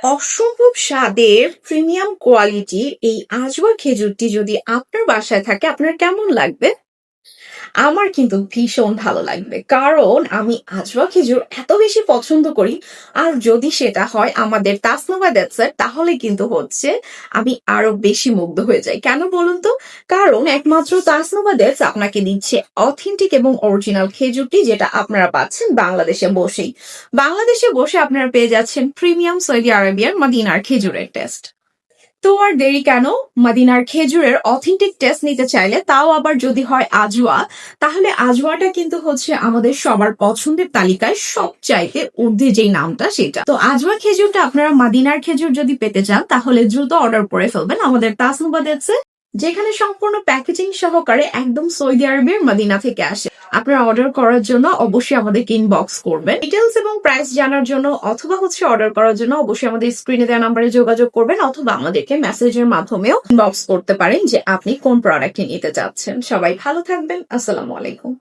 অসম্ভব স্বাদের প্রিমিয়াম কোয়ালিটির এই আজওয়া খেজুরটি যদি আপনার বাসায় থাকে আপনার কেমন লাগবে? আমার কিন্তু ভীষণ ভালো লাগবে। কারণ আমি আজওয়া খেজুর এত বেশি পছন্দ করি। আর যদি সেটা হয় আমাদের তাসনুভা ডেটসের তাহলে কিন্তু হচ্ছে আমি আরো বেশি মুগ্ধ হয়ে যাই। কেন বলুন তো? কারণ একমাত্র তাসনুভা ডেটস আপনাকে দিচ্ছে অথেন্টিক এবং অরিজিনাল খেজুরটি যেটা আপনারা পাচ্ছেন বাংলাদেশে বসেই। বাংলাদেশে বসে আপনারা পেয়ে যাচ্ছেন প্রিমিয়াম সৌদি আরবিয়ান মদিনার খেজুরের টেস্ট। তো আর দেরি কেন? মদিনার খেজুরের অথেন্টিক টেস্ট নিতে চাইলে তাও আবার যদি হয় আজওয়া, তাহলে আজওয়াটা কিন্তু হচ্ছে আমাদের সবার পছন্দের তালিকায় সবচাইতে ঊর্ধ্বে যেই নামটা সেটা। তো আজওয়া খেজুরটা আপনারা মদিনার খেজুর যদি পেতে চান তাহলে দ্রুত অর্ডার করে ফেলবেন আমাদের তাসনুভা ডেটসে, যেখানে সম্পূর্ণ প্যাকেজিং সহকারে একদম সৌদি আরবের মদিনা থেকে আসে। আপনারা অর্ডার করার জন্য অবশ্যই আমাদেরকে ইনবক্স করবেন। ডিটেলস এবং প্রাইস জানার জন্য অথবা হচ্ছে অর্ডার করার জন্য অবশ্যই আমাদের স্ক্রিনে দেওয়া নাম্বারে যোগাযোগ করবেন অথবা আমাদেরকে মেসেজের মাধ্যমেও ইনবক্স করতে পারেন যে আপনি কোন প্রোডাক্টটি নিতে চাচ্ছেন। সবাই ভালো থাকবেন। আসসালামু আলাইকুম।